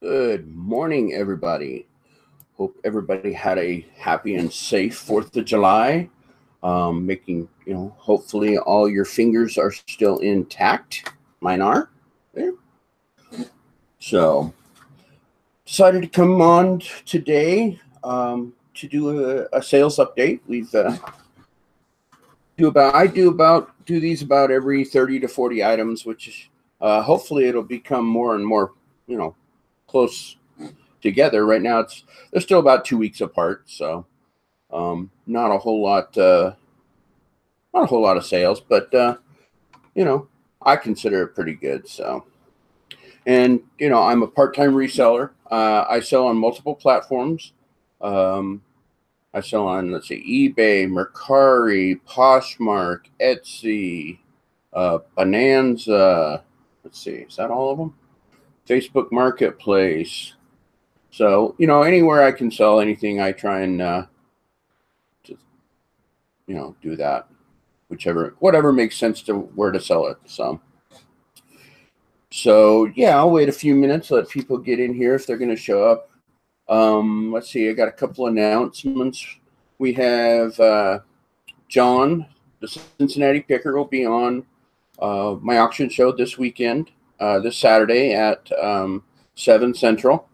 Good morning, everybody. Hope everybody had a happy and safe 4th of July. Hopefully all your fingers are still intact. Mine are. There. So, decided to come on today to do a sales update. I do these about every 30 to 40 items, which hopefully it'll become more and more, close together. Right now they're still about 2 weeks apart, so not a whole lot of sales, but I consider it pretty good. So, and I'm a part-time reseller. I sell on multiple platforms. I sell on, let's see, eBay, Mercari, Poshmark, Etsy, Bonanza. Let's see, is that all of them? Facebook Marketplace. So, anywhere I can sell anything, I try and, do that. Whatever makes sense to where to sell it. So yeah, I'll wait a few minutes, let people get in here if they're going to show up. Let's see, I got a couple announcements. We have John, the Cincinnati Picker, will be on my auction show this weekend, this Saturday at 7 Central.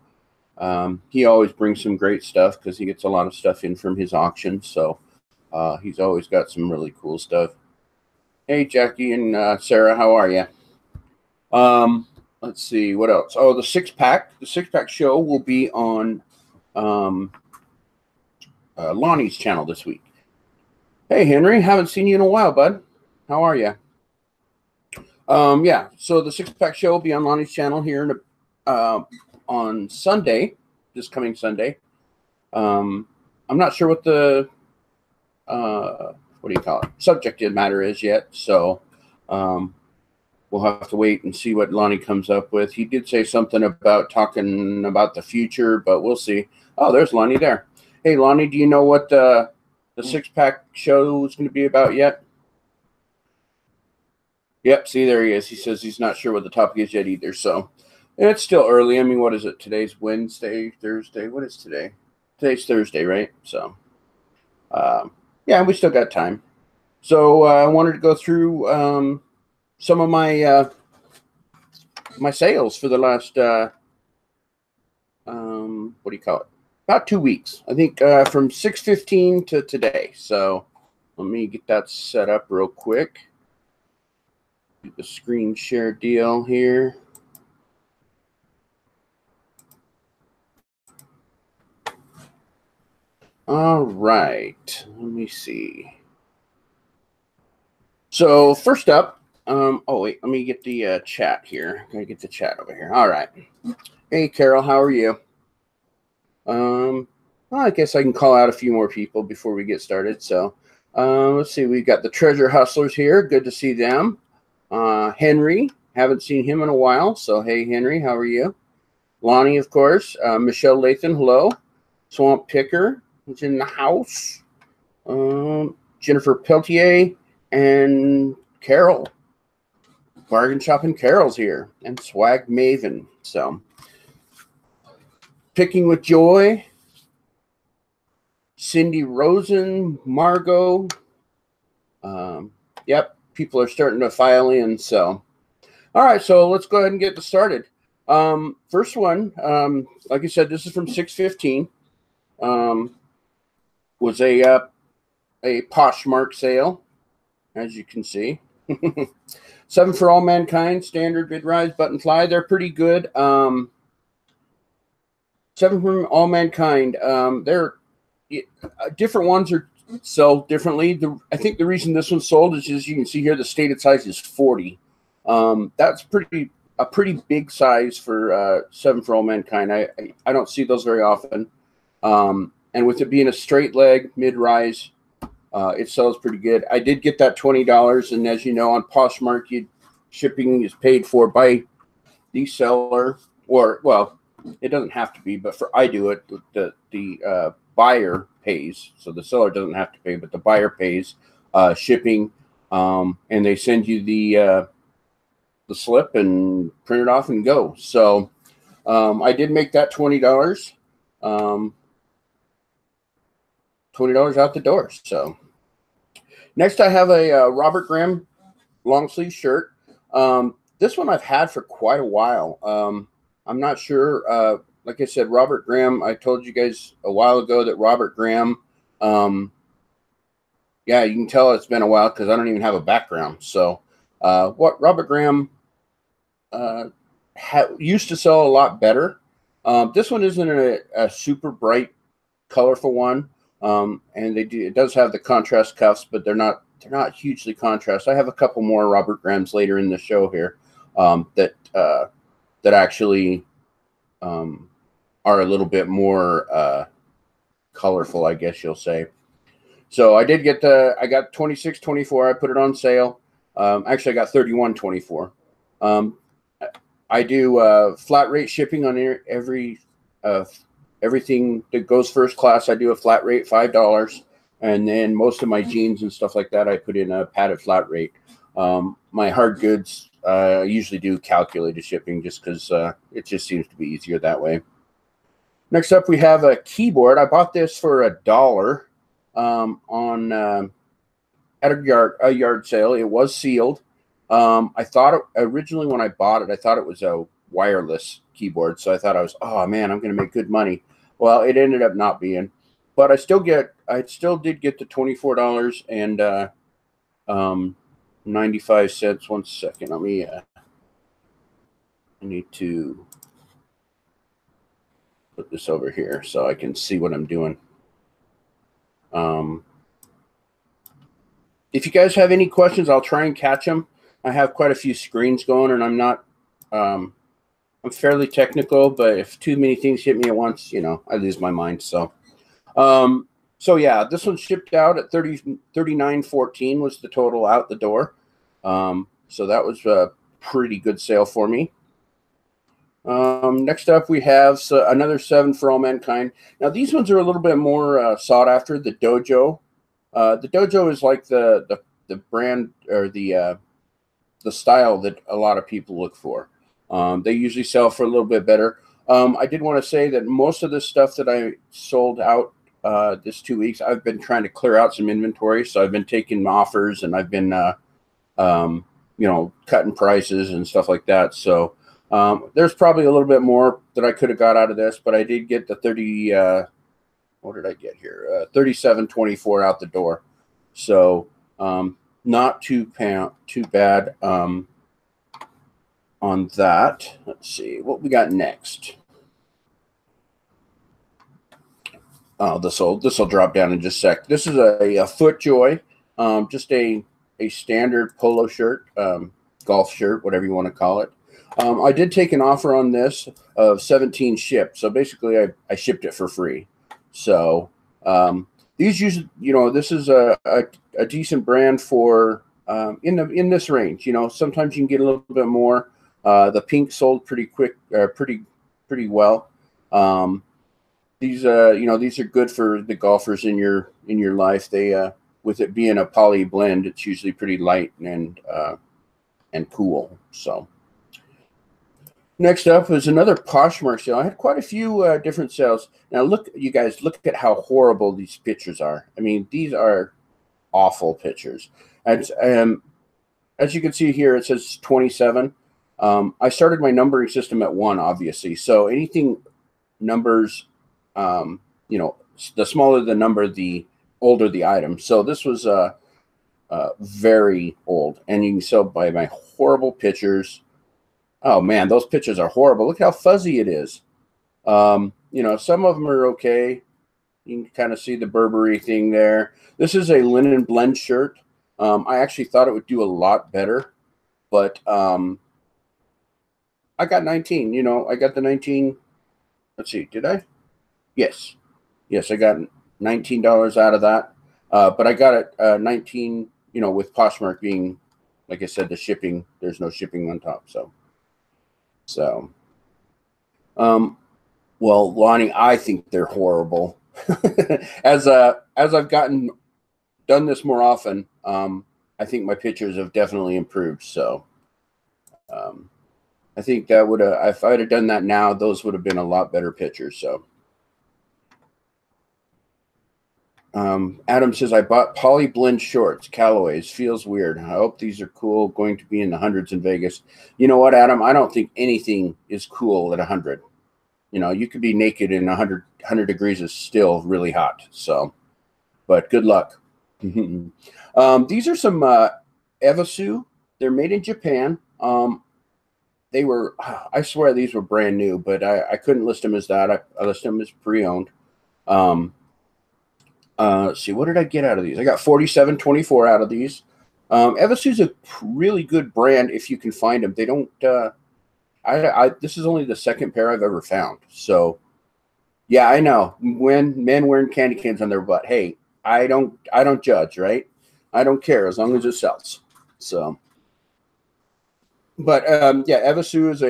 He always brings some great stuff because he gets a lot of stuff in from his auctions. So he's always got some really cool stuff. Hey, Jackie and Sarah, how are you? Let's see, what else? Oh, the six-pack. The six-pack show will be on Lonnie's channel this week. Hey, Henry, haven't seen you in a while, bud. How are you? Yeah, so the six-pack show will be on Lonnie's channel here on Sunday, this coming Sunday. I'm not sure what the subject matter is yet, so we'll have to wait and see what Lonnie comes up with. He did say something about talking about the future, but we'll see. Oh, there's Lonnie there. Hey, Lonnie, do you know what the six-pack show is going to be about yet? Yep, see, there he is. He says he's not sure what the topic is yet either, so it's still early. I mean, what is it? Today's Wednesday, Thursday. What is today? Today's Thursday, right? So, yeah, we still got time. So I wanted to go through some of my my sales for the last about 2 weeks. I think from 6/15 to today. So let me get that set up real quick. Do the screen share deal here. All right, let me see. So first up, oh wait, let me get the chat here. Gotta get the chat over here. All right. Hey, Carol, how are you? Well, I guess I can call out a few more people before we get started. So let's see. We've got the Treasure Hustlers here. Good to see them. Henry, haven't seen him in a while. So hey, Henry, how are you? Lonnie, of course. Michelle Lathan, hello. Swamp Picker is in the house. Jennifer Peltier and Carol. Bargain Shopping Carol's here. And Swag Maven. So, Picking with Joy. Cindy Rosen, Margot. Yep, people are starting to file in. So, all right, so let's go ahead and get this started. First one, like I said, this is from 6/15. Was a Poshmark sale, as you can see. 7 for All Mankind, standard bid rise, button fly. They're pretty good. 7 for All Mankind. They're different ones are sell differently. I think the reason this one sold is, as you can see here, the stated size is 40. That's a pretty big size for 7 for All Mankind. I don't see those very often. And with it being a straight leg mid-rise, it sells pretty good. I did get that $20, and as you know, on Poshmark, shipping is paid for by the seller, or well, it doesn't have to be, but I do it. The buyer pays, so the seller doesn't have to pay, but the buyer pays shipping, and they send you the slip and print it off and go. So I did make that $20. $20 out the door. So next I have a Robert Graham long sleeve shirt. This one I've had for quite a while. I'm not sure. Like I said, Robert Graham, I told you guys a while ago that Robert Graham, yeah, you can tell it's been a while because I don't even have a background. So what Robert Graham used to sell a lot better. This one isn't a super bright, colorful one. And it does have the contrast cuffs, but they're not hugely contrast. I have a couple more Robert Grahams later in the show here that actually are a little bit more colorful, I guess you'll say. So I did get I got 26.24. I put it on sale. Actually, I got 31.24. I do flat rate shipping on everything that goes first class. I do a flat rate, $5. And then most of my jeans and stuff like that, I put in a padded flat rate. My hard goods, I usually do calculated shipping just because it just seems to be easier that way. Next up, we have a keyboard. I bought this for $1 at a yard sale. It was sealed. I thought originally when I bought it, I thought it was a wireless keyboard. So I thought oh man, I'm going to make good money. Well, it ended up not being. But I still did get the $24 and 95 cents. 1 second. Let me I need to put this over here so I can see what I'm doing. If you guys have any questions, I'll try and catch them. I have quite a few screens going, and I'm not I'm fairly technical, but if too many things hit me at once, I lose my mind. So so yeah, this one shipped out at $39.14 was the total out the door. So that was a pretty good sale for me. Next up, we have another 7 for All Mankind. Now these ones are a little bit more sought after. The Dojo. The Dojo is like the brand or the style that a lot of people look for. They usually sell for a little bit better. I did want to say that most of the stuff that I sold out this 2 weeks, I've been trying to clear out some inventory. So I've been taking offers and I've been, cutting prices and stuff like that. So there's probably a little bit more that I could have got out of this, but I did get the 30. What did I get here? 37.24 out the door. So not too bad on that. Let's see what we got next. Oh, this will drop down in just a sec. This is a FootJoy, just a standard polo shirt, golf shirt, whatever you want to call it. I did take an offer on this of 17 shipped. So basically, I shipped it for free. So these usually, this is a decent brand for in this range. Sometimes you can get a little bit more. The pink sold pretty quick, pretty well. These these are good for the golfers in your life. They with it being a poly blend, it's usually pretty light and cool. So next up is another Poshmark sale. I had quite a few different sales. Now look, you guys, look at how horrible these pictures are. I mean, these are awful pictures. And as you can see here, it says 27. I started my numbering system at 1, obviously. So anything numbers, the smaller the number, the older the item. So this was very old, and you can tell by my horrible pictures. Oh man, those pictures are horrible. Look how fuzzy it is. Some of them are okay. You can kind of see the Burberry thing there. This is a linen blend shirt. I actually thought it would do a lot better, but I got 19. I got the 19. Let's see, did I? Yes, I got $19 out of that. But I got it 19. With Poshmark being, like I said, the shipping. There's no shipping on top, So, well, Lonnie, I think they're horrible. As I've done this more often, I think my pictures have definitely improved. So, I think that would have, if I'd have done that now, those would have been a lot better pictures. So, Adam says, I bought poly blend shorts, Callaways. Feels weird. I hope these are cool. Going to be in the hundreds in Vegas. You know what, Adam? I don't think anything is cool at 100. You know, you could be naked in 100 degrees is still really hot. So, but good luck. These are some Evasu. They're made in Japan. They were, I swear these were brand new, but I couldn't list them as that. I listed them as pre-owned. Let's see, what did I get out of these? I got 47.24 out of these. Evasu's a really good brand if you can find them. They don't, this is only the second pair I've ever found. So, yeah, I know. When men wearing candy canes on their butt, hey, I don't judge, right? I don't care as long as it sells. So, but yeah, Evasu is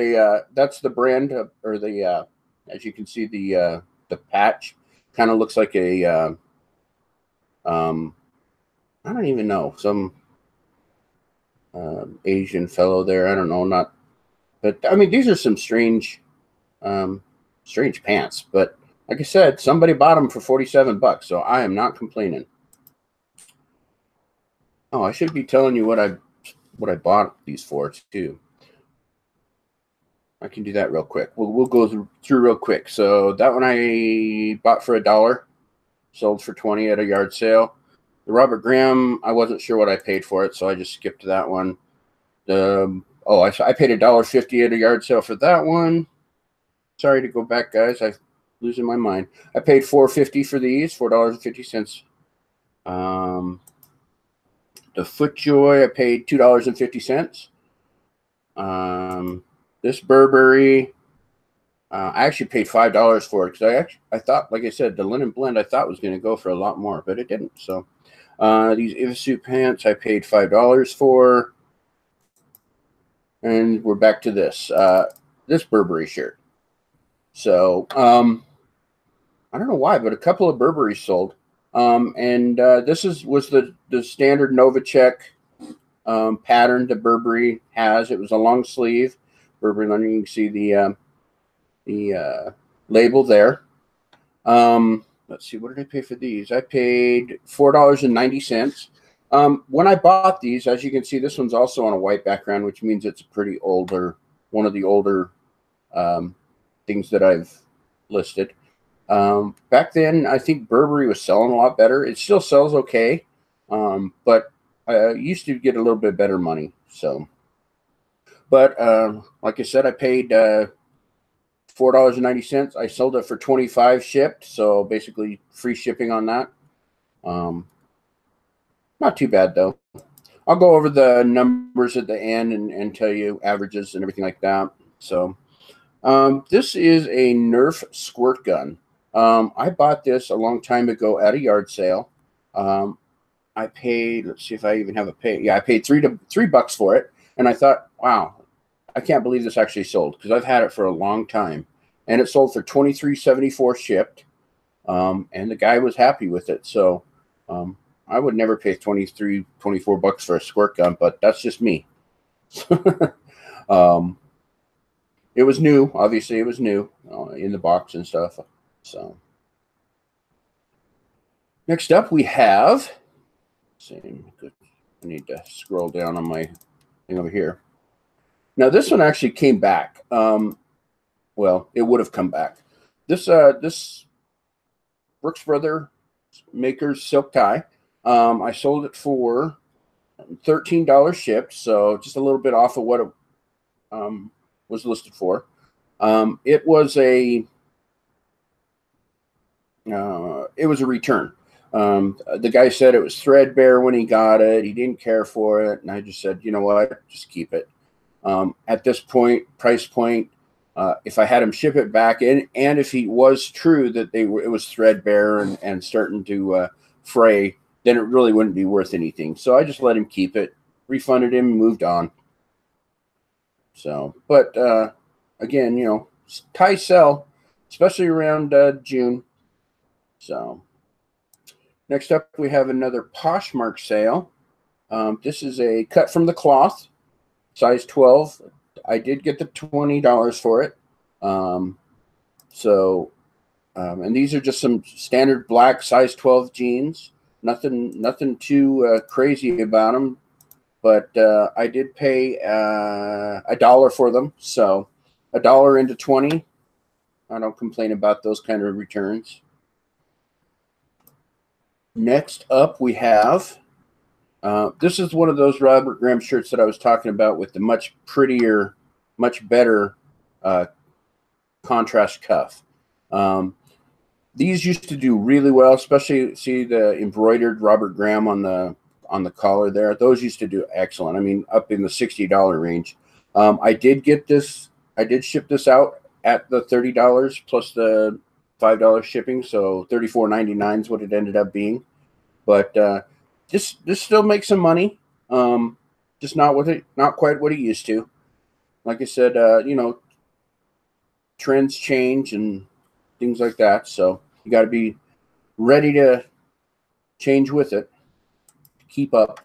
that's the brand or the as you can see the patch kind of looks like a I don't even know, some Asian fellow there. I don't know, not, but I mean these are some strange pants. But like I said, somebody bought them for $47, so I am not complaining. Oh, I should be telling you what I bought these for too. I can do that real quick. We'll go through real quick. So that one I bought for $1, sold for 20 at a yard sale. The Robert Graham, I wasn't sure what I paid for it, so I just skipped that one. I paid $1.50 at a yard sale for that one. Sorry to go back, guys. I'm losing my mind. I paid $4.50 for these, $4.50. The FootJoy, I paid $2.50. This Burberry, I actually paid $5 for it because I thought, like I said, the linen blend I thought was going to go for a lot more, but it didn't. So these Evasu pants I paid $5 for, and we're back to this Burberry shirt. So I don't know why, but a couple of Burberry sold, and this was the standard Novacek pattern that Burberry has. It was a long sleeve Burberry. You can see the label there. Let's see, what did I pay for these? I paid $4.90. When I bought these, as you can see, this one's also on a white background, which means it's a pretty older, one of the older things that I've listed. Back then, I think Burberry was selling a lot better. It still sells okay, but I used to get a little bit better money. So, but like I said, I paid $4.90. I sold it for $25 shipped, so basically free shipping on that. Not too bad though. I'll go over the numbers at the end and tell you averages and everything like that. So this is a Nerf squirt gun. I bought this a long time ago at a yard sale. I paid, let's see if I even have a pay. Yeah, I paid $3 for it. And I thought, wow, I can't believe this actually sold because I've had it for a long time. And it sold for $23.74 shipped. And the guy was happy with it. So I would never pay $24 for a squirt gun, but that's just me. It was new. Obviously, it was new in the box and stuff. So next up, we have. I need to scroll down on my thing over here. Now this one actually came back. Well, it would have come back. This Brooks Brothers Makers silk tie. I sold it for $13 shipped, so just a little bit off of what it was listed for. It was a return. The guy said it was threadbare when he got it. He didn't care for it, and I just said, you know what, just keep it. At this price point, if I had him ship it back, and if it was true that it was threadbare and starting to fray, then it really wouldn't be worth anything. So I just let him keep it, refunded him, and moved on. So, but again, you know, ties sell, especially around June. So. Next up, we have another Poshmark sale. This is a cut from the cloth, size 12. I did get the $20 for it. And these are just some standard black size 12 jeans. Nothing too crazy about them. But I did pay $1 for them. So $1 into 20. I don't complain about those kind of returns. Next up, we have, this is one of those Robert Graham shirts that I was talking about with the much prettier, much better contrast cuff. These used to do really well, especially see the embroidered Robert Graham on the collar there. Those used to do excellent. I mean, up in the $60 range. I did get this. I did ship this out at the $30 plus the $5 shipping, so $34.99 is what it ended up being. But this still makes some money. Just not quite what it used to. Like I said, you know, trends change and things like that. So you got to be ready to change with it, keep up.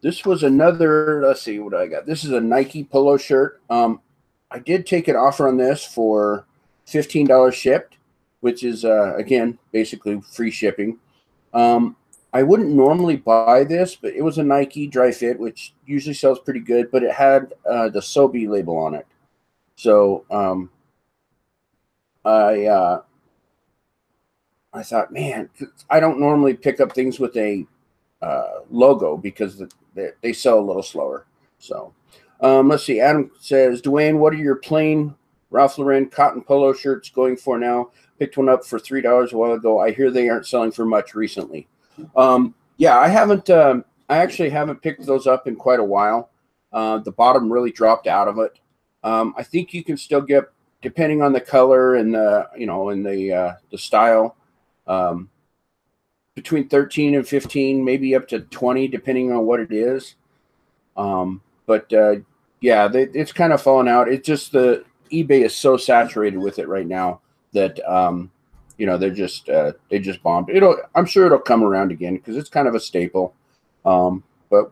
This was another, let's see what I got. This is a Nike polo shirt. I did take an offer on this for $15 shipped, which is, again, basically free shipping. I wouldn't normally buy this, but it was a Nike dry fit, which usually sells pretty good, but it had the Sobe label on it. So I thought, man, I don't normally pick up things with a logo because they sell a little slower. So let's see. Adam says, Dwayne, what are your plain Ralph Lauren cotton polo shirts going for now? Picked one up for $3 a while ago. I hear they aren't selling for much recently. Yeah, I haven't. I actually haven't picked those up in quite a while. The bottom really dropped out of it. I think you can still get, depending on the color and the style, between 13 and 15, maybe up to 20, depending on what it is. Yeah, it's kind of fallen out. It's just the eBay is so saturated with it right now that they just bombed. I'm sure it'll come around again because it's kind of a staple. But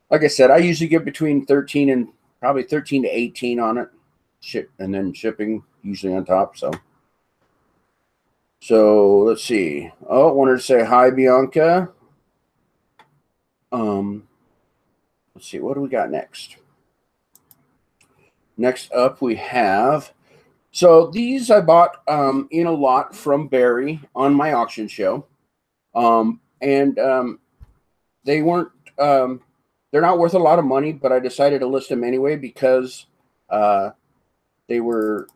like I said, I usually get between 13 and probably 13 to 18 on it, and then shipping usually on top. So let's see. Oh, I wanted to say hi, Bianca. Let's see. What do we got next? Next up, we have. So these I bought in a lot from Barry on my auction show, and they weren't. They're not worth a lot of money, but I decided to list them anyway because they were.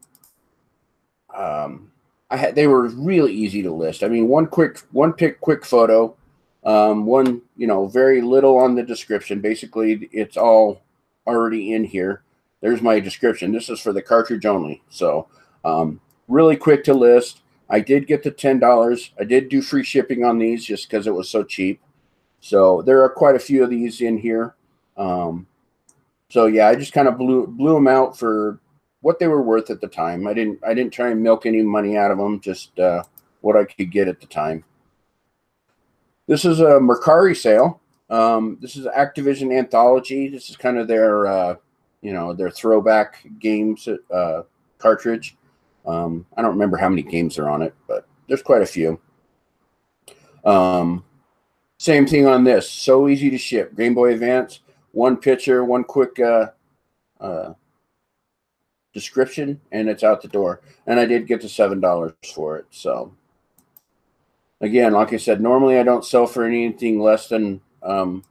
They were really easy to list. I mean, one quick photo, very little on the description. Basically, it's all already in here. There's my description. This is for the cartridge only. So really quick to list. I did get the $10. I did do free shipping on these just because it was so cheap. So there are quite a few of these in here. So yeah, I just kind of blew them out for what they were worth at the time. I didn't try and milk any money out of them, just what I could get at the time. This is a Mercari sale. This is Activision Anthology. This is kind of their their throwback games cartridge. I don't remember how many games are on it, but there's quite a few. Same thing on this. So easy to ship. Game Boy Advance. One picture, one quick description, and it's out the door. And I did get the $7 for it. So again, like I said, normally I don't sell for anything less than $10.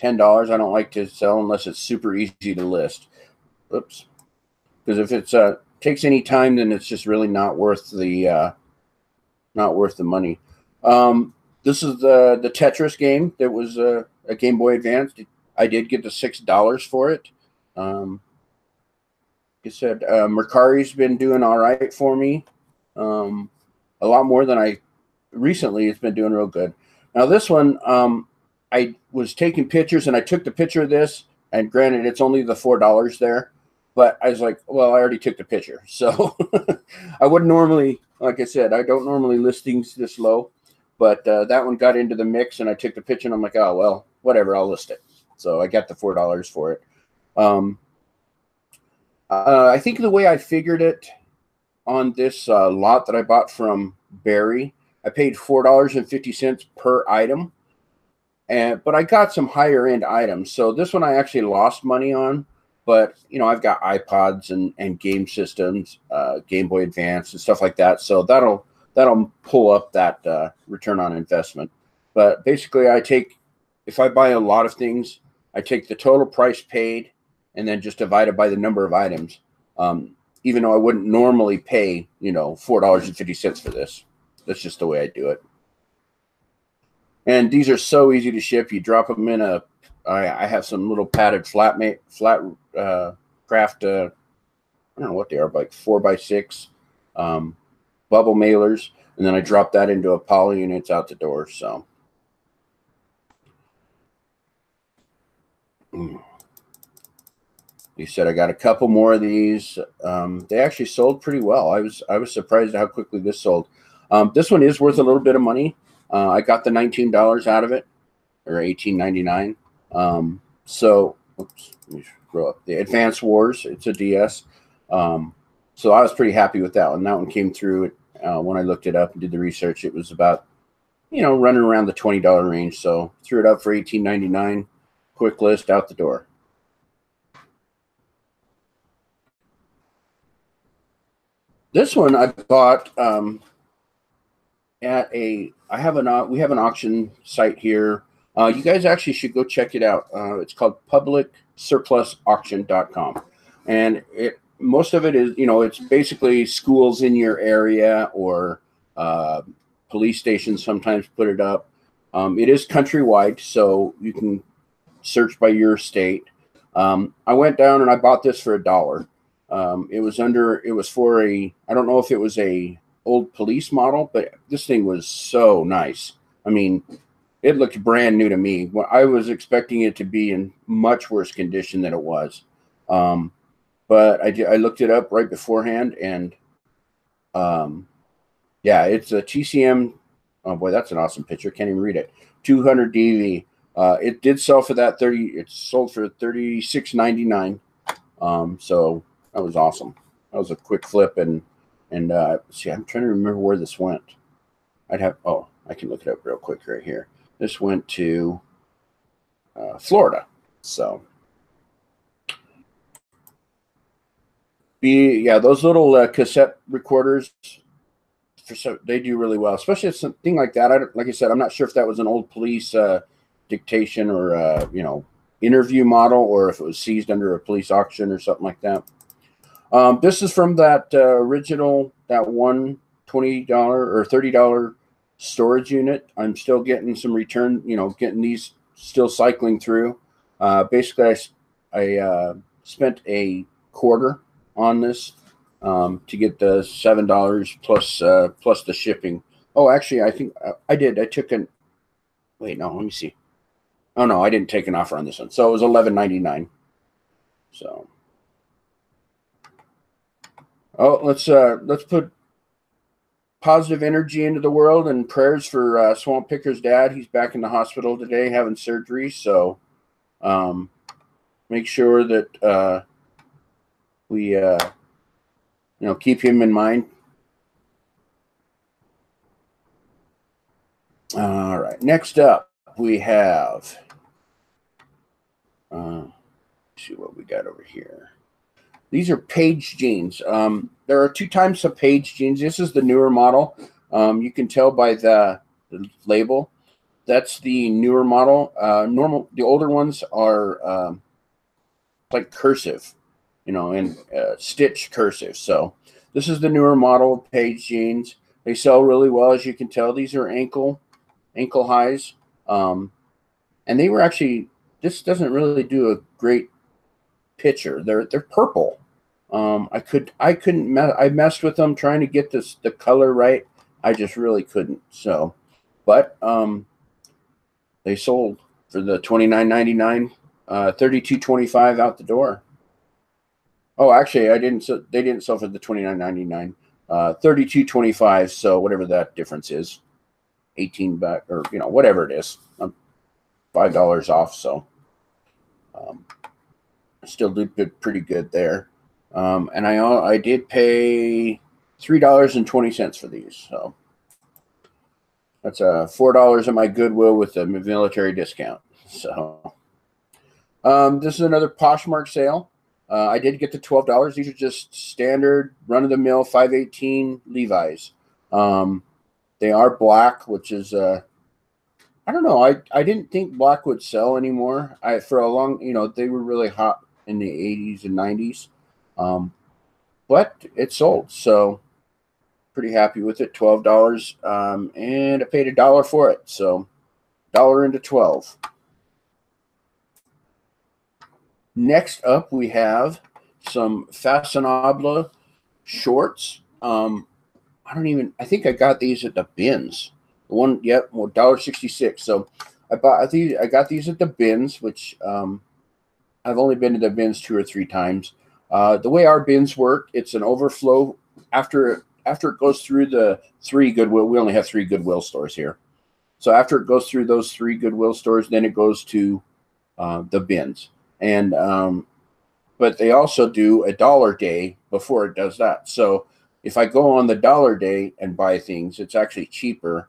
I don't like to sell unless it's super easy to list. Oops. Because if it's takes any time, then it's just really not worth the money. This is the Tetris game that was a Game Boy Advance. I did get the $6 for it. Like I said, Mercari's been doing all right for me. A lot more than recently. It's been doing real good. Now this one, I was taking pictures, and I took the picture of this, and granted, it's only the $4 there, but I was like, well, I already took the picture. So I wouldn't normally, like I said, I don't normally list things this low, but that one got into the mix, and I took the picture, and I'm like, oh, well, whatever, I'll list it. So I got the $4 for it. I think the way I figured it on this lot that I bought from Barry, I paid $4.50 per item, but I got some higher end items. So this one I actually lost money on, but I've got iPods and game systems, Game Boy Advance and stuff like that. So that'll pull up that return on investment. But basically, if I buy a lot of things, I take the total price paid and then just divide it by the number of items. Even though I wouldn't normally pay, $4.50 for this. That's just the way I do it. And these are so easy to ship. You drop them in I have some little padded flat craft, I don't know what they are, like 4x6 bubble mailers. And then I drop that into a poly and it's out the door. So. He said I got a couple more of these. They actually sold pretty well. I was surprised at how quickly this sold. This one is worth a little bit of money. I got the $19 out of it, or $18.99. So oops, let me scroll up. The Advance Wars. It's a DS. So I was pretty happy with that one. That one came through when I looked it up and did the research. It was about running around the $20 range. So threw it up for $18.99. Quick list, out the door. This one I bought we have an auction site here. You guys actually should go check it out. It's called publicsurplusauction.com, and most of it is it's basically schools in your area or police stations sometimes put it up. It is countrywide, so you can search by your state. I went down and I bought this for $1. It was for I don't know if it was a old police model, but this thing was so nice. I mean, it looked brand new to me. I was expecting it to be in much worse condition than it was. But I looked it up right beforehand, and yeah, it's a TCM. Oh boy, that's an awesome picture. Can't even read it. 200 DV. It did sell for that 30. It sold for $36.99. So that was awesome. That was a quick flip, and see, I'm trying to remember where this went. I can look it up real quick right here. This went to Florida. So those little cassette recorders, they do really well, especially something like that. Like I said, I'm not sure if that was an old police dictation or interview model, or if it was seized under a police auction or something like that. This is from that original, that one $20 or $30 storage unit. I'm still getting some return, getting these still cycling through. Basically, I spent a quarter on this to get the $7 plus the shipping. Oh, actually, I think I did. I took an. Wait, no, let me see. Oh no, I didn't take an offer on this one, so it was $11.99. So. Oh, let's put positive energy into the world and prayers for Swamp Picker's dad. He's back in the hospital today having surgery, so make sure that we keep him in mind. All right, next up we have let's see what we got over here. These are Page jeans. There are two types of Page jeans. This is the newer model. You can tell by the label. That's the newer model. The older ones are like cursive, and stitch cursive. So this is the newer model of Page jeans. They sell really well, as you can tell. These are ankle highs, and they were actually. This doesn't really do a great picture. They're purple. I messed with them trying to get the color right. I just really couldn't. So, but they sold for the $29.99, $32.25 out the door. Oh, actually, they didn't sell for the $29.99, $32.25. So whatever that difference is, $18 or whatever it is, $5 off. So Still did pretty good there. And I did pay $3.20 for these. So that's $4 at my Goodwill with the military discount. So this is another Poshmark sale. I did get the $12. These are just standard run-of-the-mill 518 Levi's. They are black, which is I don't know. I didn't think black would sell anymore. For a long, they were really hot in the 80s and 90s. But it sold, so pretty happy with it. $12, and I paid $1 for it, so $1 into 12. Next up, we have some fashionable shorts. I think I got these at the bins. The one, yep, $1.66. So I got these at the bins, which I've only been to the bins 2 or 3 times. The way our bins work, it's an overflow after it goes through the 3 Goodwill. We only have 3 Goodwill stores here. So after it goes through those 3 Goodwill stores, then it goes to the bins. And but they also do a dollar day before it does that. So if I go on the dollar day and buy things, it's actually cheaper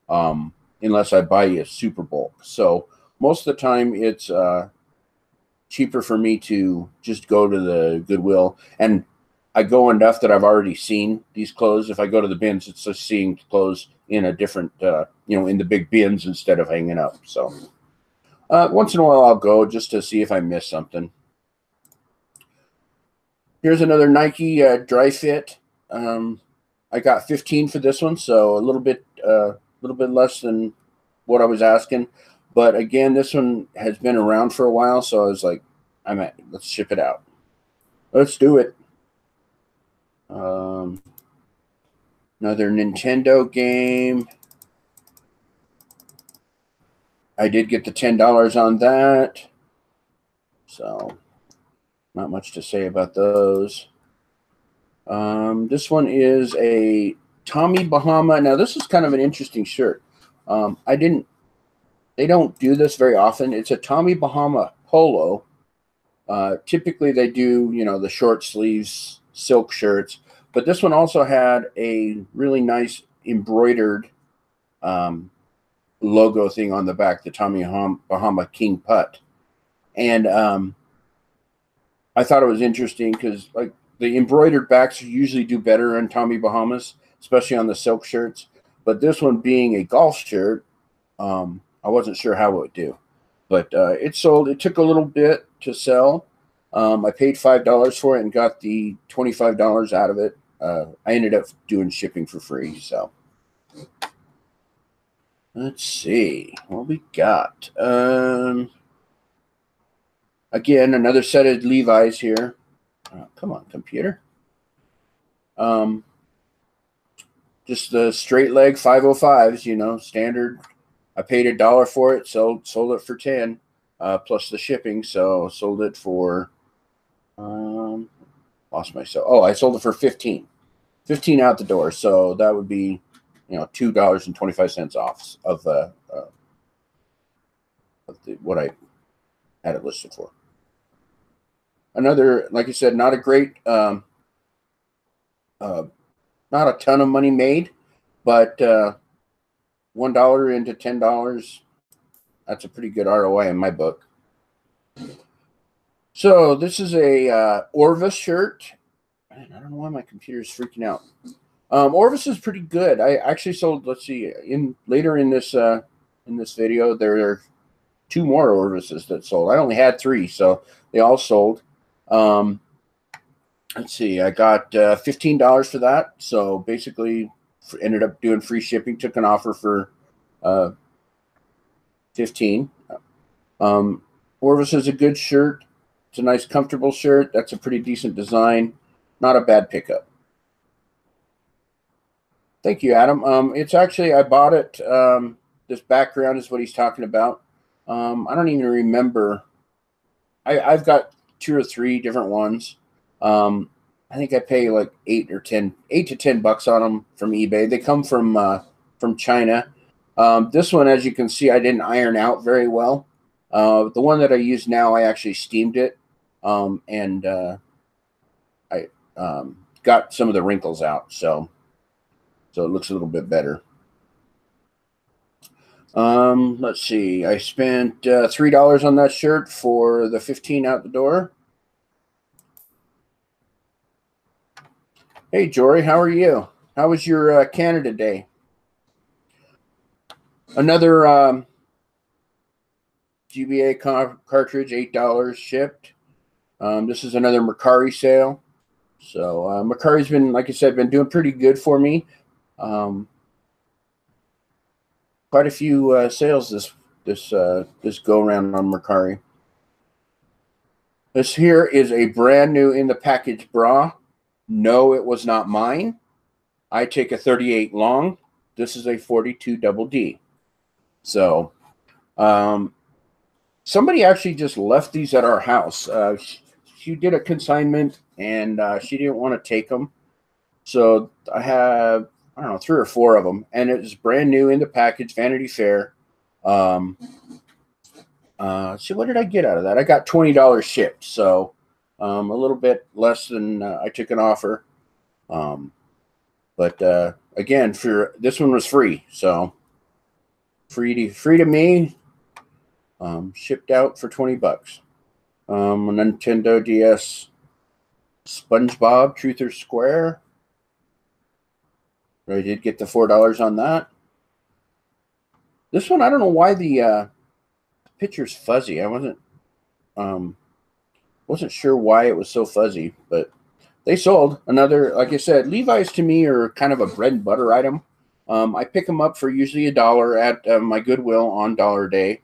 unless I buy a super bulk. So most of the time it's cheaper for me to just go to the Goodwill, and I go enough that I've already seen these clothes. If I go to the bins, it's just seeing clothes in a different, in the big bins instead of hanging up. So once in a while I'll go just to see if I miss something. Here's another Nike dry fit. I got 15 for this one, so a little bit less than what I was asking. But again, this one has been around for a while, so I was like, let's ship it out. Let's do it. Another Nintendo game. I did get the $10 on that. So not much to say about those. This one is a Tommy Bahama. Now this is kind of an interesting shirt. They don't do this very often. It's a Tommy Bahama polo. Typically they do, the short sleeves silk shirts, but this one also had a really nice embroidered logo thing on the back, the Tommy Bahama King Putt. And I thought it was interesting because like the embroidered backs usually do better on Tommy Bahamas, especially on the silk shirts. But this one being a golf shirt, I wasn't sure how it would do. But it sold. It took a little bit to sell. I paid $5 for it and got the $25 out of it. I ended up doing shipping for free. So let's see what we got. Again, another set of Levi's here. Come on, computer. Just the straight leg 505s, standard. I paid $1 for it, sold it for 10, plus the shipping. So sold it for lost myself. Oh, I sold it for 15 out the door. So that would be $2.25 off of what I had it listed for. Another, like I said, not a great, not a ton of money made, but $1 into $10, that's a pretty good ROI in my book. So this is a Orvis shirt. Man, I don't know why my computer is freaking out. Orvis is pretty good. I actually sold, let's see, later in this video, there are 2 more Orvises that sold. I only had 3, so they all sold. Let's see, I got $15 for that. So basically ended up doing free shipping, took an offer for 15. Orvis is a good shirt. It's a nice, comfortable shirt. That's a pretty decent design. Not a bad pickup. Thank you, Adam. It's actually, I bought it. This background is what he's talking about. I don't even remember. I've got 2 or 3 different ones. I think I pay like $8 to $10 on them from eBay. They come from China. This one, as you can see, I didn't iron out very well. The one that I use now, I actually steamed it, and I got some of the wrinkles out, so it looks a little bit better. Let's see. I spent $3 on that shirt for the 15 out the door. Hey, Jory, how are you? How was your Canada Day? Another GBA cartridge, $8 shipped. This is another Mercari sale. So Mercari's been, like I said, been doing pretty good for me. Quite a few sales this go around on Mercari. This here is a brand new in the package bra. No, it was not mine. I take a 38 long. This is a 42 double D. So, somebody actually just left these at our house. She did a consignment and she didn't want to take them. So I have, I don't know, 3 or 4 of them, and it is brand new in the package, Vanity Fair. So what did I get out of that? I got $20 shipped, so a little bit less than I took an offer. But again, for this one was free, so free to me. Shipped out for $20. A Nintendo DS SpongeBob Truth or Square. I did get the $4 on that. This one, I don't know why the picture's fuzzy. I wasn't sure why it was so fuzzy, but they sold. Another, like I said, Levi's to me are kind of a bread and butter item. I pick them up for usually $1 at my Goodwill on Dollar Day.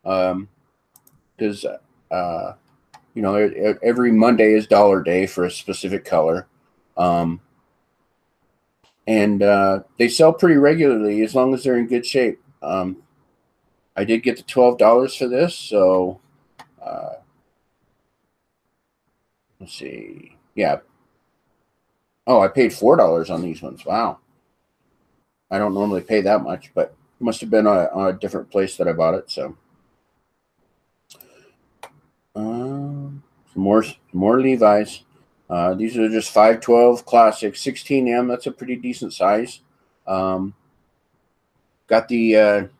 Because you know, every Monday is Dollar Day for a specific color. And they sell pretty regularly as long as they're in good shape. I did get the $12 for this, so let's see. Yeah. Oh, I paid $4 on these ones. Wow. I don't normally pay that much, but it must have been on a different place that I bought it. So more Levi's. These are just 512 classic 16M. That's a pretty decent size. Got the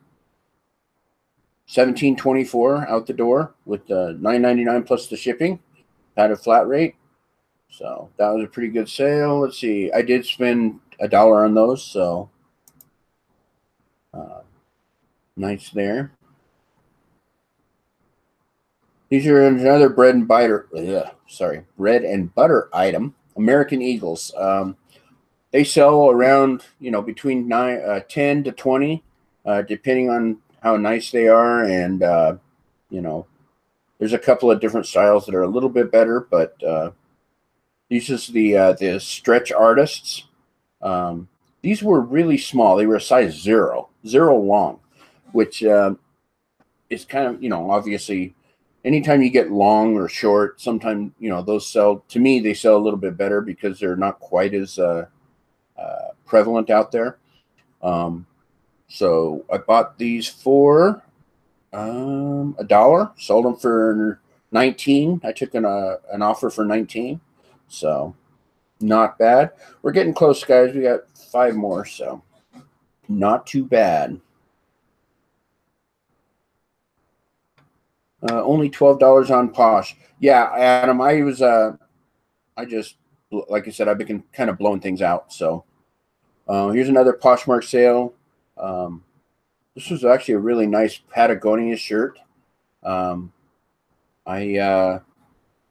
1724 out the door with the $9.99 plus the shipping. Had a flat rate, so that was a pretty good sale. Let's see, I did spend $1 on those, so nice there. These are another bread and butter item. American Eagles. They sell around, you know, between 10 to 20, depending on how nice they are, and you know, there's a couple of different styles that are a little bit better, but these is the stretch artists. These were really small. They were a size 0 long, which is kind of, you know, obviously anytime you get long or short, sometimes, you know, those sell, to me, they sell a little bit better because they're not quite as prevalent out there. So I bought these for $1, sold them for 19. I took an offer for 19, so not bad. We're getting close, guys. We got 5 more, so not too bad. Only $12 on Posh. Yeah, Adam, I just, like I said, I've been kind of blowing things out. So here's another Poshmark sale. This was actually a really nice Patagonia shirt.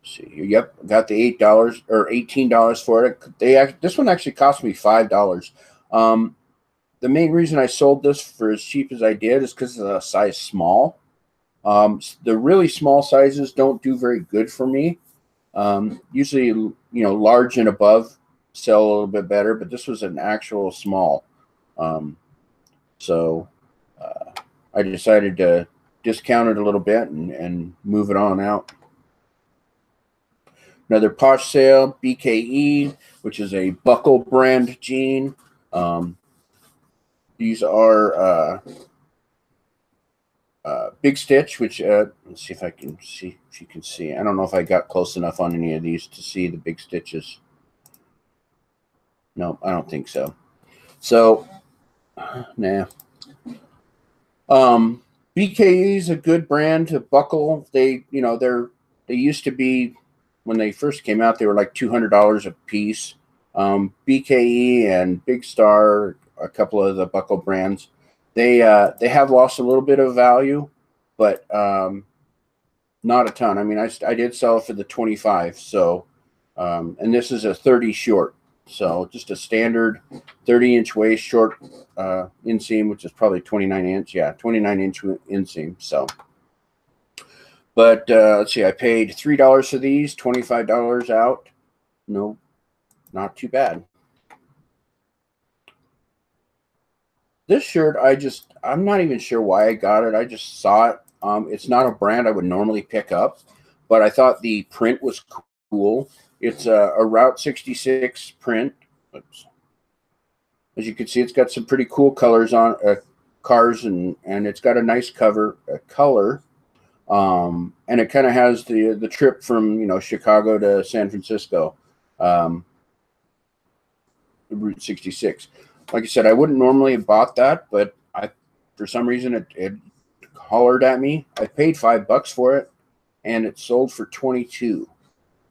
See, yep, got the $8 or $18 for it. This one actually cost me $5. The main reason I sold this for as cheap as I did is because of the size small. The really small sizes don't do very good for me. Usually, you know, large and above sell a little bit better, but this was an actual small. So I decided to discount it a little bit and move it on out. Another Posh sale, BKE, which is a buckle brand jean. These are Big Stitch, which let's see if I can see if you can see. I don't know if I got close enough on any of these to see the big stitches. No, I don't think so. So, nah. BKE is a good brand to buckle. They, they used to be, when they first came out, they were like $200 a piece. BKE and Big Star, a couple of the buckle brands, they have lost a little bit of value, but not a ton. I mean, I did sell it for the 25. So, and this is a 30 short. So just a standard 30-inch waist short inseam, which is probably 29-inch. Yeah, 29-inch inseam. So, but let's see, I paid $3 for these, $25 out. No, not too bad. This shirt, I'm not even sure why I got it. I just saw it. It's not a brand I would normally pick up, but I thought the print was cool. It's a Route 66 print. Oops. As you can see, it's got some pretty cool colors on cars, and it's got a nice color. And it kind of has the trip from Chicago to San Francisco, Route 66. Like I said, I wouldn't normally have bought that, but for some reason it hollered at me. I paid $5 for it, and it sold for 22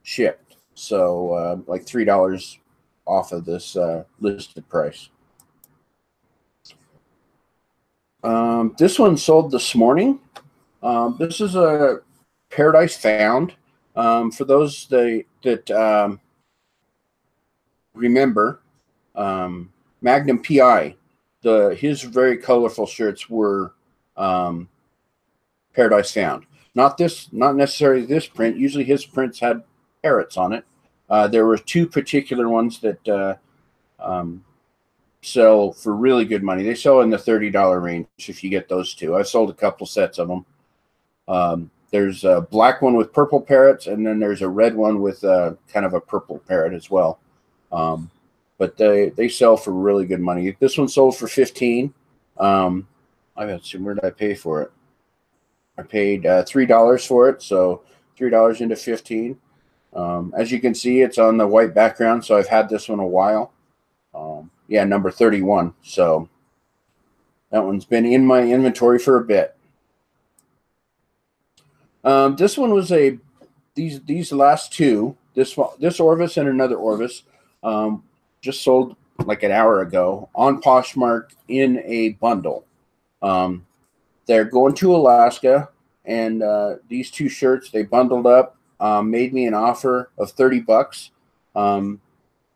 shipped. So like $3 off of this listed price. This one sold this morning. This is a Paradise Found. For those that remember, Magnum PI, his very colorful shirts were Paradise Found. Not necessarily this print. Usually his prints had parrots on it. There were two particular ones that sell for really good money. They sell in the $30 range if you get those two. I've sold a couple sets of them. There's a black one with purple parrots, and then there's a red one with kind of a purple parrot as well. But they sell for really good money. This one sold for $15. I got to see, where did I pay for it? I paid $3 for it, so $3 into 15. As you can see, it's on the white background, so I've had this one a while. Yeah, number 31. So that one's been in my inventory for a bit. This one was these last two. This Orvis and another Orvis just sold like an hour ago on Poshmark in a bundle. They're going to Alaska, and these two shirts they bundled up. Made me an offer of $30,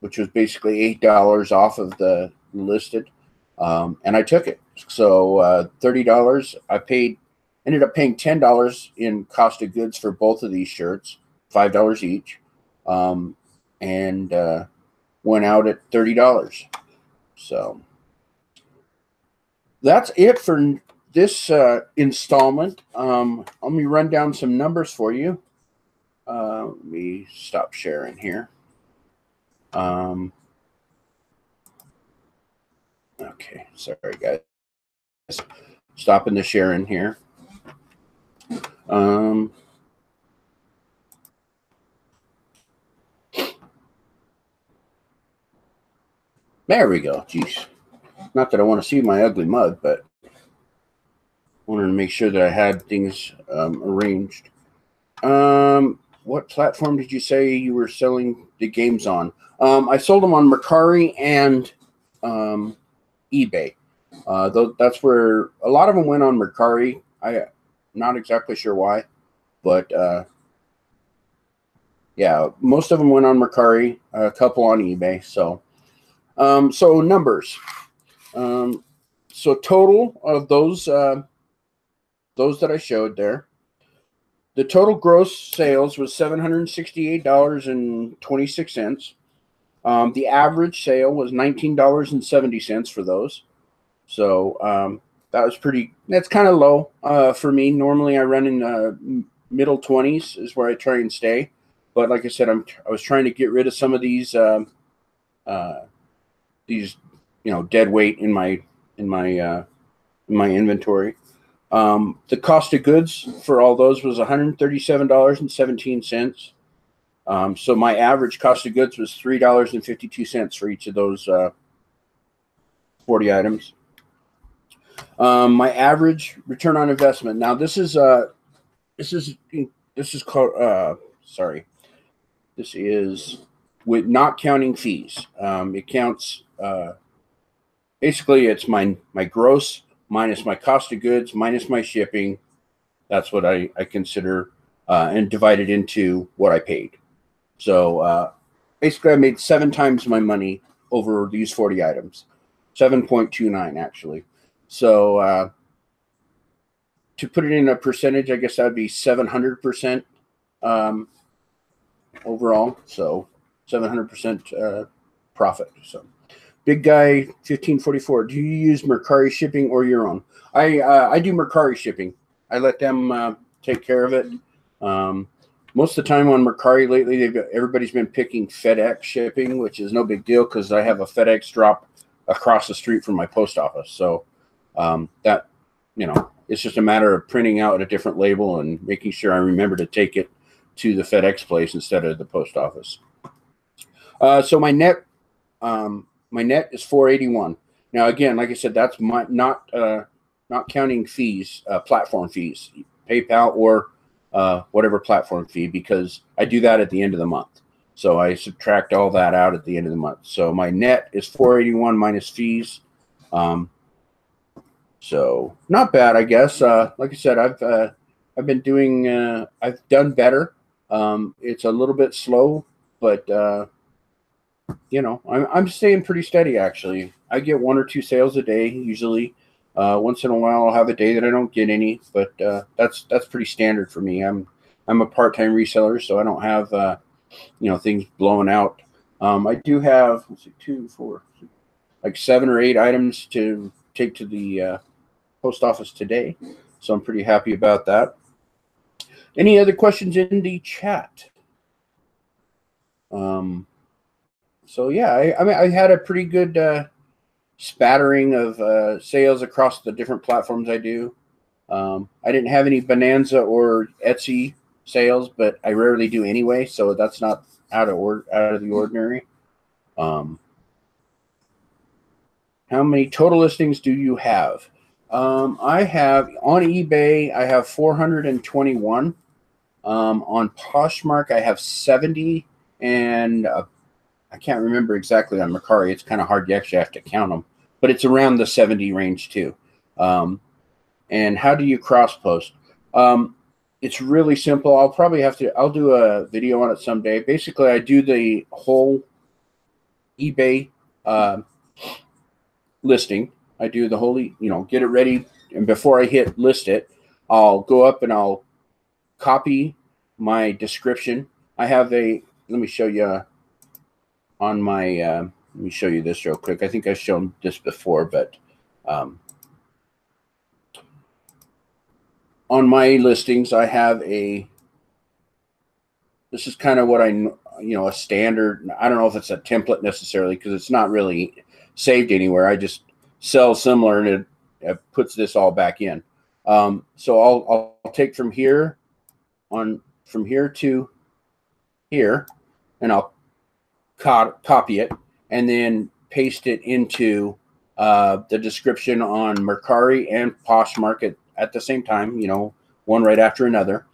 which was basically $8 off of the listed, and I took it. So $30. Ended up paying $10 in cost of goods for both of these shirts, $5 each, and went out at $30. So that's it for this installment. Let me run down some numbers for you. Let me stop sharing here. Okay, sorry guys. Stopping the sharing here. There we go. Jeez. Not that I want to see my ugly mug, but wanted to make sure that I had things arranged. What platform did you say you were selling the games on? I sold them on Mercari and eBay. That's where a lot of them went on Mercari. I'm not exactly sure why, but yeah, most of them went on Mercari, a couple on eBay. So numbers. So total of those that I showed there, the total gross sales was $768.26. The average sale was $19.70 for those. So that's kind of low for me. Normally I run in the middle 20s is where I try and stay. But like I said, I was trying to get rid of some of these dead weight in my inventory. The cost of goods for all those was $137.17. So my average cost of goods was $3.52 for each of those 40 items. My average return on investment. Now this is called this is with not counting fees. It counts basically it's my gross minus my cost of goods minus my shipping. That's what I consider and divided into what I paid. So basically I made 7 times my money over these 40 items. 7.29 actually. So to put it in a percentage, I guess that'd be 700% overall. So 700% profit. So big guy 1544. Do you use Mercari shipping or your own? I do Mercari shipping. I let them take care of it. Most of the time on Mercari lately, everybody's been picking FedEx shipping, which is no big deal because I have a FedEx drop across the street from my post office. So that, you know, it's just a matter of printing out a different label and making sure I remember to take it to the FedEx place instead of the post office. So my net is 481. Now again, like I said, that's not counting fees, platform fees, PayPal or whatever platform fee, because I do that at the end of the month. So I subtract all that out at the end of the month. So my net is 481 minus fees. So not bad, I guess. Like I said, I've been doing, I've done better. It's a little bit slow, but you know, I'm staying pretty steady actually. I get 1 or 2 sales a day usually. Once in a while, I'll have a day that I don't get any, but that's pretty standard for me. I'm a part-time reseller, so I don't have you know, things blowing out. I do have, let's see, 2, 4, like 7 or 8 items to take to the post office today, so I'm pretty happy about that. Any other questions in the chat? So yeah, I mean, I had a pretty good spattering of sales across the different platforms I do. I didn't have any Bonanza or Etsy sales, but I rarely do anyway, so that's not out of the ordinary. How many total listings do you have? I have on eBay, I have 421. On Poshmark, I have 70, and I can't remember exactly on Mercari. It's kind of hard. You actually have to count them, but it's around the 70 range too. And how do you cross post? It's really simple. I'll do a video on it someday. Basically, I do the whole eBay listing. I do the whole, you know, get it ready. And before I hit list it, I'll go up and I'll copy my description. I have let me show you on my, let me show you this real quick. I think I've shown this before, but on my listings, I have this is kind of what a standard, I don't know if it's a template necessarily because it's not really saved anywhere. I just sell similar and it puts this all back in. So I'll take from here to here, and I'll copy it and then paste it into the description on Mercari and Poshmark at the same time, you know, one right after another.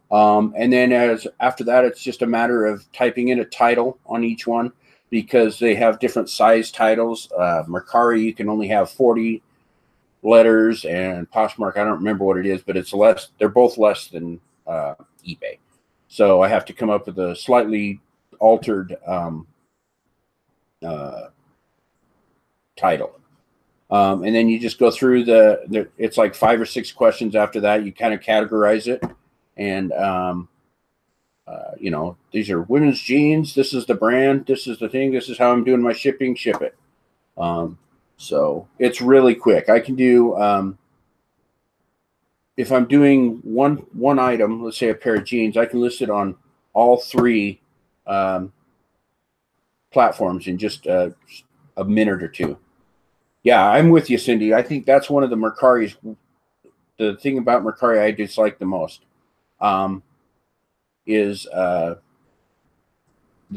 And then after that, it's just a matter of typing in a title on each one because they have different size titles. Mercari, you can only have 40 letters, and Poshmark, I don't remember what it is, but it's less. They're both less than eBay. So I have to come up with a slightly altered title. And then you just go through it's like 5 or 6 questions after that. You kind of categorize it. And, you know, these are women's jeans. This is the brand. This is the thing. This is how I'm doing my shipping. Ship it. So it's really quick. I can do, if I'm doing one item, let's say a pair of jeans, I can list it on all 3 platforms in just a minute or 2. Yeah, I'm with you, Cindy. I think that's one of the Mercari's the thing about Mercari I dislike the most is the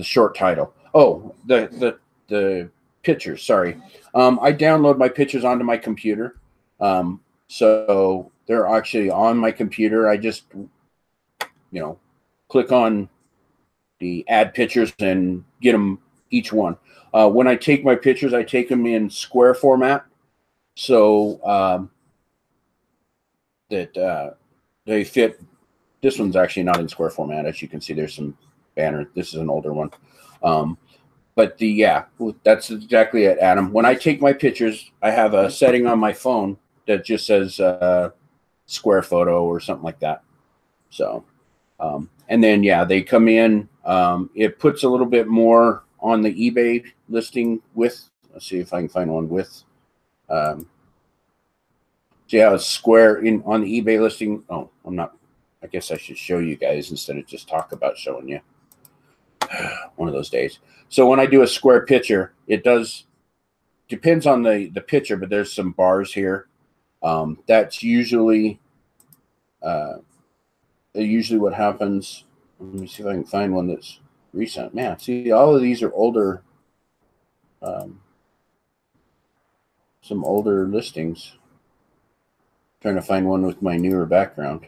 short title. Oh, the pictures. Sorry, I download my pictures onto my computer, so they're actually on my computer. I just click on the add pictures and get them each one. When I take my pictures, I take them in square format, so that they fit. This one's actually not in square format, as you can see. There's some banner. This is an older one. But that's exactly it, Adam. When I take my pictures, I have a setting on my phone that just says square photo or something like that. So, and then, they come in. It puts a little bit more on the eBay listing with, let's see if I can find one with, it's square on the eBay listing. Oh, I guess I should show you guys instead of just talk about showing you. One of those days. So when I do a square picture, it depends on the picture, but there's some bars here. That's usually what happens. Let me see if I can find one that's recent. Man, see, all of these are older, some older listings. Trying to find one with my newer background.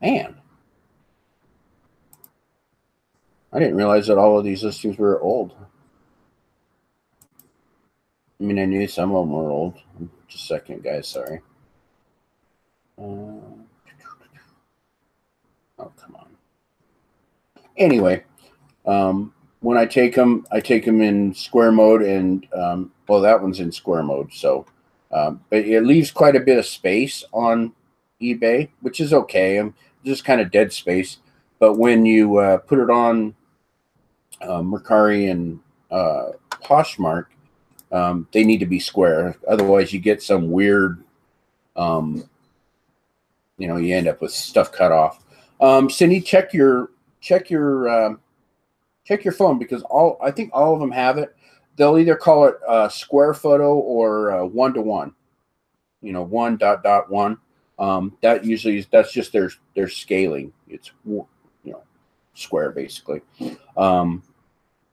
Man, I didn't realize that all of these listings were old. I mean, I knew some of them were old. Just a second, guys. Sorry. Oh, come on. Anyway, when I take them in square mode, and that one's in square mode. So, but it leaves quite a bit of space on eBay, which is okay. I'm just kind of dead space. But when you put it on Mercari and Poshmark, they need to be square. Otherwise, you get some weird, you end up with stuff cut off. Cindy, check your phone, because I think all of them have it. They'll either call it a square photo or 1-to-1. 1.1. That's just their scaling. It's square basically. I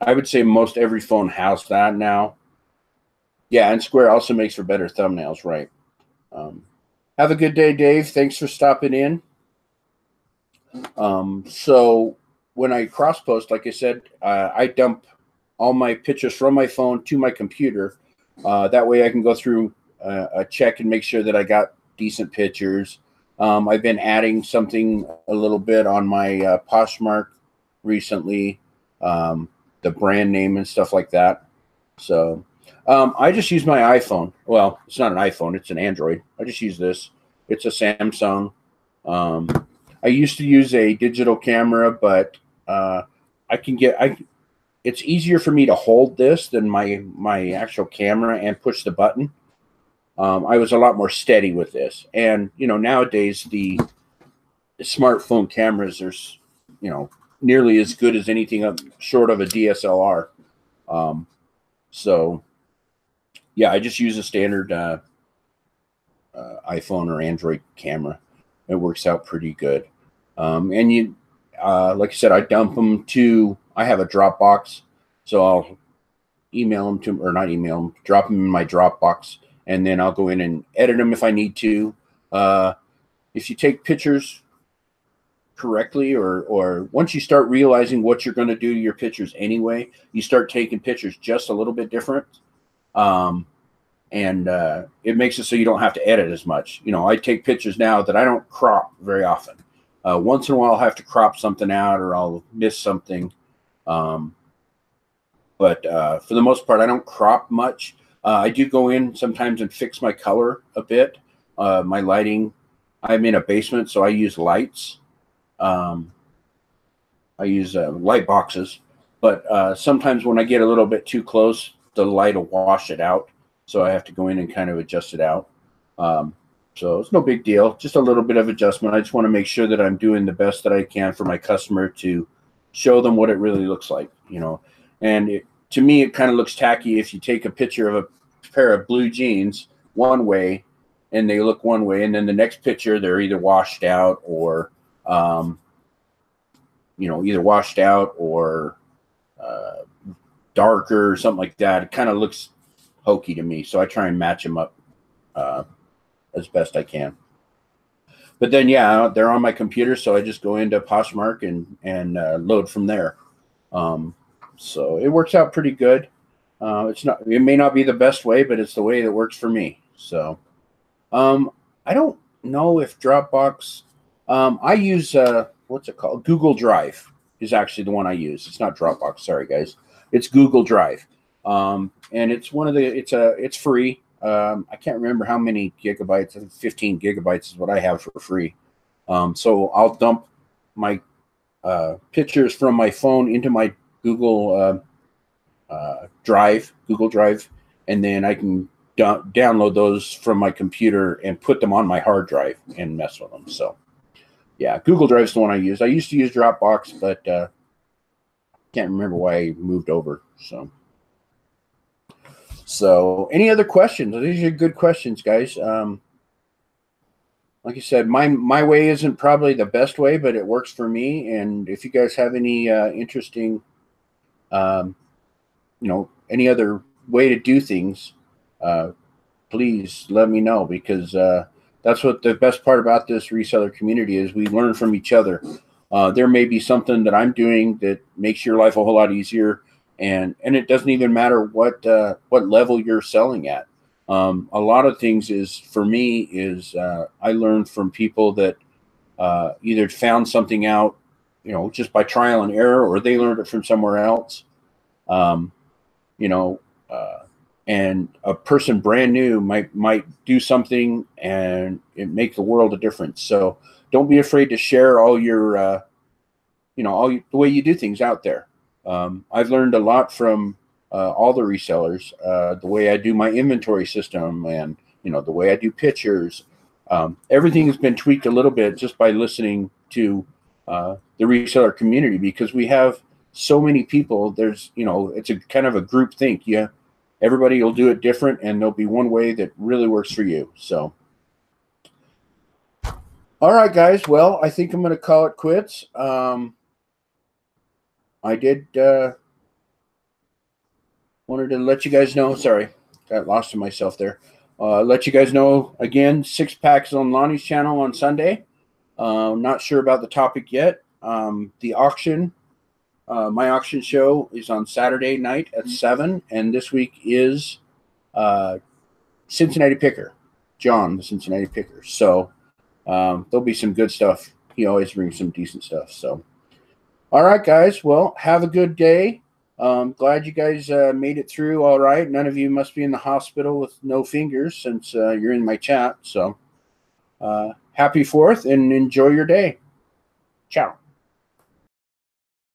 would say most every phone has that now. Yeah, and square also makes for better thumbnails, right? Have a good day, Dave. Thanks for stopping in. So when I cross post, like I said, I dump all my pictures from my phone to my computer. That way I can go through a check and make sure that I got decent pictures. I've been adding something a little bit on my Poshmark recently, the brand name and stuff like that. So I just use my iPhone. Well, it's not an iPhone, it's an Android. I just use this. It's a Samsung. I used to use a digital camera, but it's easier for me to hold this than my actual camera and push the button. I was a lot more steady with this. And, nowadays the smartphone cameras are, nearly as good as anything short of a DSLR. So, yeah, I just use a standard iPhone or Android camera. It works out pretty good. And like I said, I dump them I have a Dropbox, so I'll email them to, or not email them, drop them in my Dropbox, and then I'll go in and edit them if I need to. If you take pictures correctly, or once you start realizing what you're going to do to your pictures anyway, you start taking pictures just a little bit different. And it makes it so you don't have to edit as much. I take pictures now that I don't crop very often. Once in a while I'll have to crop something out, or I'll miss something. But for the most part, I don't crop much. I do go in sometimes and fix my color a bit. My lighting, I'm in a basement, so I use lights. I use light boxes, but sometimes when I get a little bit too close, the light will wash it out. So I have to go in and kind of adjust it out. So it's no big deal, just a little bit of adjustment. I just want to make sure that I'm doing the best that I can for my customer to show them what it really looks like, And to me, it kind of looks tacky if you take a picture of a pair of blue jeans one way and they look one way, and then the next picture they're either washed out or either washed out or darker or something like that. It kind of looks hokey to me, so I try and match them up as best I can. But then, yeah, they're on my computer, so I just go into Poshmark and load from there. So it works out pretty good. It may not be the best way, but it's the way that works for me. So I don't know if Dropbox. I use what's it called? Google Drive is actually the one I use. It's not Dropbox. Sorry, guys. It's Google Drive, and it's one of the. It's free. I can't remember how many gigabytes. I think 15 gigabytes is what I have for free. So I'll dump my pictures from my phone into my Google Drive, and then I can download those from my computer and put them on my hard drive and mess with them. So, yeah, Google Drive is the one I use. I used to use Dropbox, but can't remember why I moved over. So any other questions? These are good questions, guys. Like I said, my way isn't probably the best way, but it works for me. And if you guys have any interesting, any other way to do things, please let me know, because that's what the best part about this reseller community is. We learn from each other. There may be something that I'm doing that makes your life a whole lot easier, and it doesn't even matter what level you're selling at. A lot of things for me I learned from people that either found something out, just by trial and error, or they learned it from somewhere else. And a person brand new might do something and it makes the world a difference. So don't be afraid to share all your, the way you do things out there. I've learned a lot from all the resellers, the way I do my inventory system, and the way I do pictures. Everything has been tweaked a little bit just by listening to the reseller community, because we have so many people. There's it's a kind of a group think. Yeah, everybody will do it different, and there'll be one way that really works for you. So, all right, guys. Well, I think I'm going to call it quits. I did wanted to let you guys know. Sorry, got lost in myself there. Let you guys know again. 6 packs on Lonnie's channel on Sunday. Not sure about the topic yet. The auction, my auction show is on Saturday night at 7, and this week is Cincinnati Picker, John, the Cincinnati Picker. So there'll be some good stuff. He always brings some decent stuff. So, all right, guys. Well, have a good day. Glad you guys made it through all right. None of you must be in the hospital with no fingers, since you're in my chat. So happy 4th and enjoy your day. Ciao.